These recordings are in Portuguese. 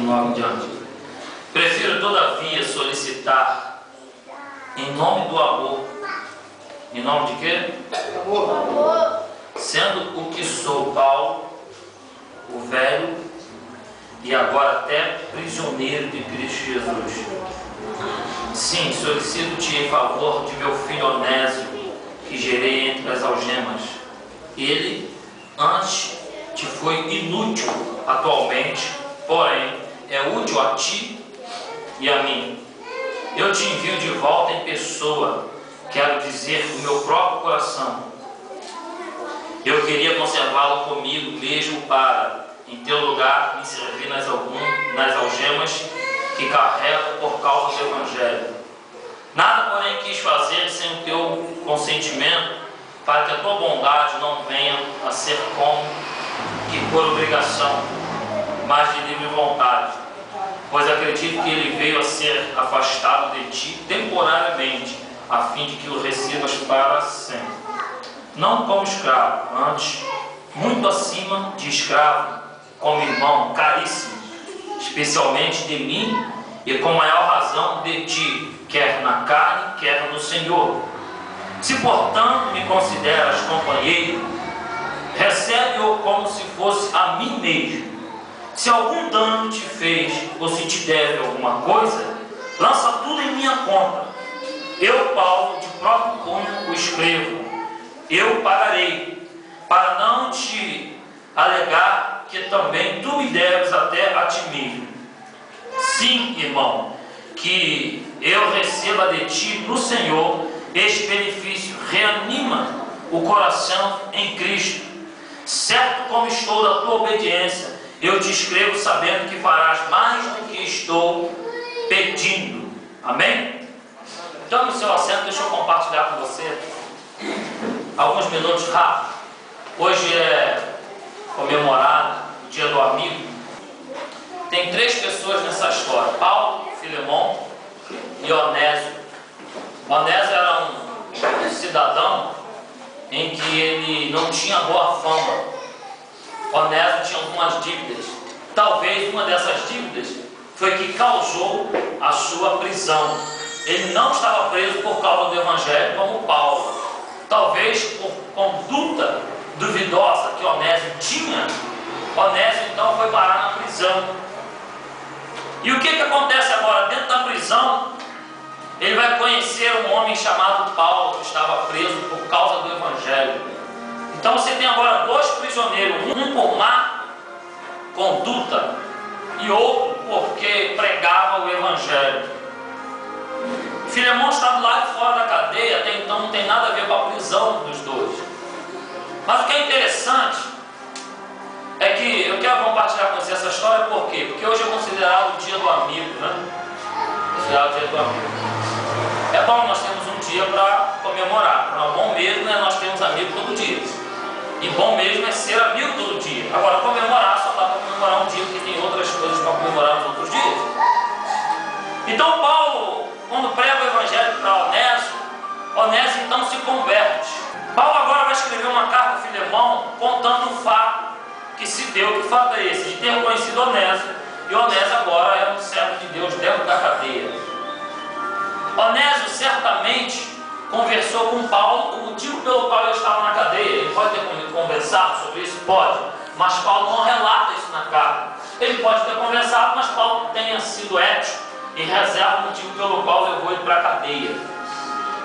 9 em diante. Prefiro, todavia, solicitar, em nome do amor. Em nome de quê? Amor. Sendo o que sou, Paulo, o velho, e agora até prisioneiro de Cristo Jesus. Sim, solicito-te em favor de meu filho Onésio, que gerei entre as algemas. Ele antes te foi inútil atualmente, porém é útil a ti e a mim. Eu te envio de volta em pessoa, quero dizer, do meu próprio coração. Eu queria conservá-lo comigo mesmo para, em teu lugar, me servir nas algemas que carrego por causa do Evangelho. Nada, porém, quis fazer sem o teu consentimento, para que a tua bondade não venha a ser como que por obrigação, mas de livre vontade. Pois acredito que ele veio a ser afastado de ti temporariamente, a fim de que o recebas para sempre. Não como escravo, antes, muito acima de escravo, como irmão caríssimo, especialmente de mim, e com maior razão de ti, quer na carne, quer no Senhor. Se, portanto, me consideras companheiro, recebe-o como se fosse a mim mesmo. Se algum dano te fez, ou se te deve alguma coisa, lança tudo em minha conta. Eu, Paulo, de próprio punho o escrevo. Eu pagarei, para não te alegar que também tu me deves até a ti mesmo. Sim, irmão, que eu receba de ti no Senhor este benefício. Reanima o coração em Cristo. Certo como estou da tua obediência, eu te escrevo sabendo que farás mais do que estou pedindo. Amém? Então, no seu assento, deixa eu compartilhar com você alguns minutos rápidos. Hoje é comemorado o Dia do Amigo. Tem 3 pessoas nessa história: Paulo, Filemon e Onésio. Onésio era um cidadão em que ele não tinha boa fama. Onésio tinha algumas dívidas. Talvez uma dessas dívidas foi que causou a sua prisão. Ele não estava preso por causa do Evangelho como Paulo. Talvez por conduta duvidosa que Onésio tinha, Onésio então foi parar na prisão. E o que acontece agora? Dentro da prisão, ele vai conhecer um homem chamado Paulo, que estava preso por causa do Evangelho. Então você tem agora 2 prisioneiros, um por má conduta e outro porque pregava o Evangelho. Filemon está do lado de fora da cadeia, até então não tem nada a ver com a prisão dos 2. Mas o que é interessante é que eu quero compartilhar com você essa história. Por quê? Porque hoje é considerado o Dia do Amigo, né? Considerado o Dia do Amigo. É bom, nós temos um dia para comemorar. Para bom mesmo é nós temos amigo todo dia. E bom mesmo é ser amigo todo dia. Agora, comemorar só dá para comemorar um dia, porque tem outras coisas para comemorar nos outros dias. Então Paulo, quando prega o Evangelho para Onésio então se converte. Paulo agora vai escrever uma carta a Filemão contando o fato que se deu. Que fato é esse? De ter conhecido Onésio. E Onésio agora era um servo de Deus dentro da cadeia. Onésio certamente conversou com Paulo o motivo pelo qual ele estava na cadeia. Ele pode ter conversado sobre isso? Pode. Mas Paulo não relata isso na carta. Ele pode ter conversado, mas Paulo tenha sido ético e reserva o motivo pelo qual levou ele para a cadeia.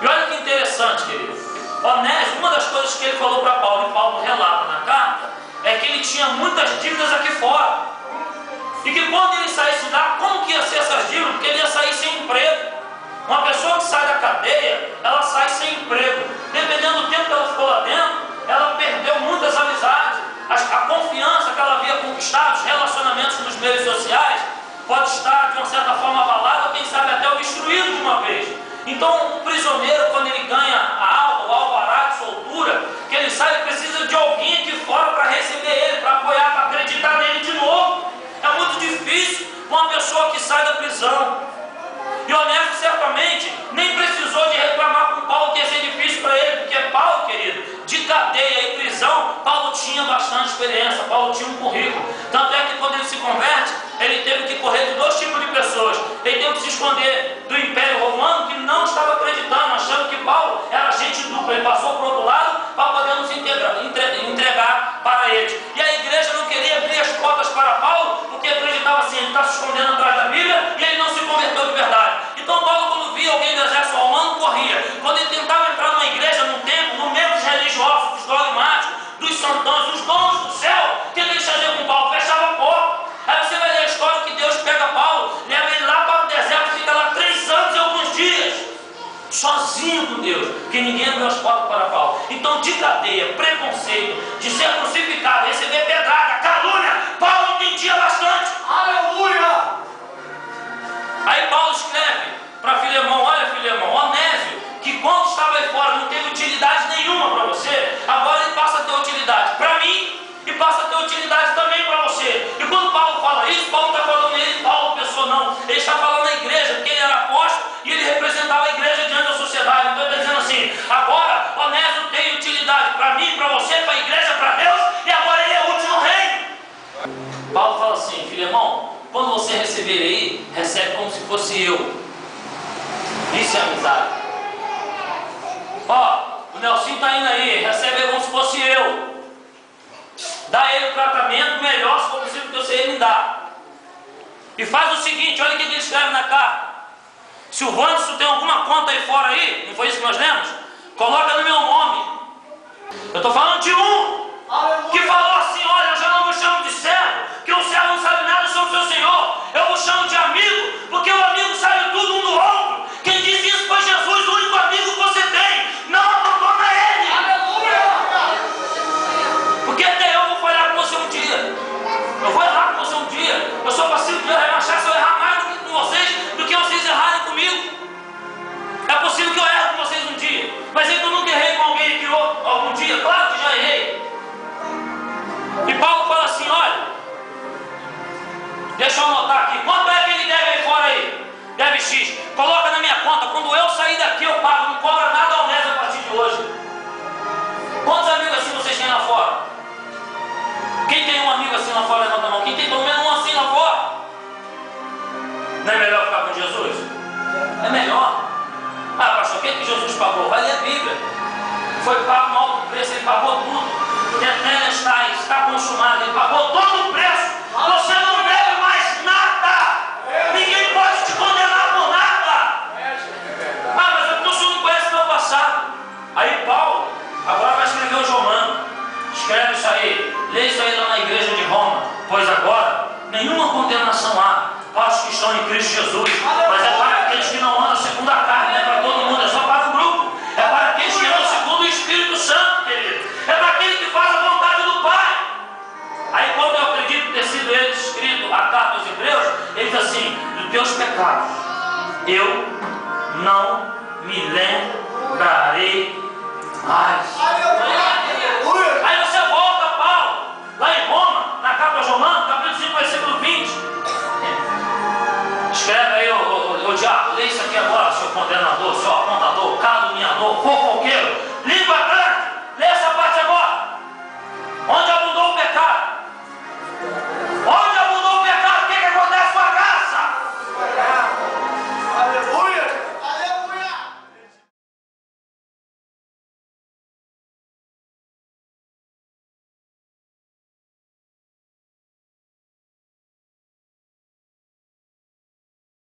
E olha que interessante, querido. Onésio, uma das coisas que ele falou para Paulo, e Paulo relata na carta, é que ele tinha muitas dívidas aqui fora. E que quando ele saísse de lá, como que ia ser essas dívidas? Porque ele ia sair sem emprego. Uma pessoa que sai da cadeia, ela sai sem emprego. Dependendo do tempo que ela ficou lá dentro, ela perdeu muitas amizades. A confiança que ela havia conquistado, os relacionamentos nos meios sociais, pode estar de uma certa forma abalado, ou quem sabe até obstruído de uma vez. Então, o prisioneiro, quando ele ganha a alta, o alvará de soltura, que ele sai, ele precisa de alguém aqui fora para receber ele, para apoiar, para acreditar nele de novo. É muito difícil uma pessoa que sai da prisão. E Onésio certamente nem precisou de reclamar com Paulo que ia ser difícil para ele, porque Paulo, querido, de cadeia e prisão, Paulo tinha bastante experiência, Paulo tinha um currículo. Tanto é que quando ele se converte, ele teve que correr esconder do Império Romano, que não estava acreditando, achando que Paulo era agente duplo. Ele passou para o outro lado para poder nos entregar para eles. E a igreja não queria abrir as portas para Paulo, porque acreditava assim, ele está se escondendo atrás da Bíblia e ele não se converteu de verdade. Então Paulo, quando via alguém do exército romano, corria. Quando ele tentava entrar numa igreja, num templo, no meio dos religiosos, dos dogmáticos, dos santões, dos donos do céu, o que eles faziam com Paulo? Fechava a porta. Aí você vai ler a história que Deus pega Paulo, leva ele lá para o deserto, fica lá 3 anos e alguns dias, sozinho com Deus, porque ninguém abriu as portas para Paulo. Então, de cadeia, preconceito, de ser crucificado, receber pedrada, calúnia, Paulo entendia bastante. Aleluia! Aí Paulo escreve para Filemão: olha, Filemão, Onésio, que quando estava aí fora não teve utilidade nenhuma para você, agora ele passa a ter utilidade para mim e passa a ter utilidade também para você. E quando Paulo fala isso, Paulo não está falando ele, Paulo pessoa não, ele está falando a igreja, porque ele era apóstolo e ele representava a igreja diante da sociedade. Então ele está dizendo assim: agora Onésio tem utilidade para mim, para você, para a igreja, para Deus, e agora ele é útil no reino. Paulo fala assim: Filemão, quando você receber aí, recebe como se fosse eu. Isso é amizade. Ó, o Nelson está indo aí, recebe como se fosse eu. Dá ele o tratamento melhor, se for possível, que você me dá. E faz o seguinte, olha o que ele escreve na carta. Se o Wanderson tem alguma conta aí fora aí, não foi isso que nós lemos? Coloca no meu nome. Eu estou falando de um que falou assim: olha, eu já não vos chamo de servo, porque o servo não sabe nada sobre o seu senhor. Eu vos chamo de amigo, porque o amigo sabe tudo um do outro. Quem disse isso foi Jesus, o único amigo que você tem. Não abandona ele. Aleluia! Porque até eu vou falhar com você um dia. Eu vou errar com você um dia. Eu sou passivo de rebaixar se eu errar mais do que com vocês, do que vocês errarem comigo. É possível que eu erre com vocês um dia, mas eu nunca errei com alguém que algum dia. Claro que já errei. E Paulo fala assim: olha, deixa eu anotar aqui, quanto é que ele deve aí fora aí? Deve X, coloca na minha conta, quando eu sair daqui eu pago, não cobra nada ao mês a partir de hoje. Quantos amigos assim vocês têm lá fora? Quem tem um amigo assim lá fora, levanta a mão. Quem tem pelo menos um assim lá fora? Não é melhor ficar com Jesus? É melhor. Ah, pastor, o que Jesus pagou? Vai ler a Bíblia. Foi pago um alto preço, ele pagou tudo. Está consumado, ele pagou todo o preço. Você não deve mais nada. Ninguém pode te condenar por nada. Ah, mas é porque o senhor não conhece meu passado. Aí Paulo agora vai escrever os Romanos. Escreve isso aí, lê isso aí lá na igreja de Roma. Pois agora nenhuma condenação há para os que estão em Cristo Jesus, mas é para aqueles que não andam segundo a carne, não é para todo mundo, é só para o grupo. É para aqueles que andam segundo o Espírito Santo, querido. É para aquele que faz a vontade do Pai. Aí quando eu acredito ter sido ele escrito a carta aos Hebreus, ele diz assim: dos teus pecados eu não me lembrarei mais. Aí você volta, Paulo, lá em Roma, na carta aos Romanos, capítulo 5, versículo 20. Escreve aí, o diabo, lê isso aqui agora, seu condenador, seu apontador, caluniador,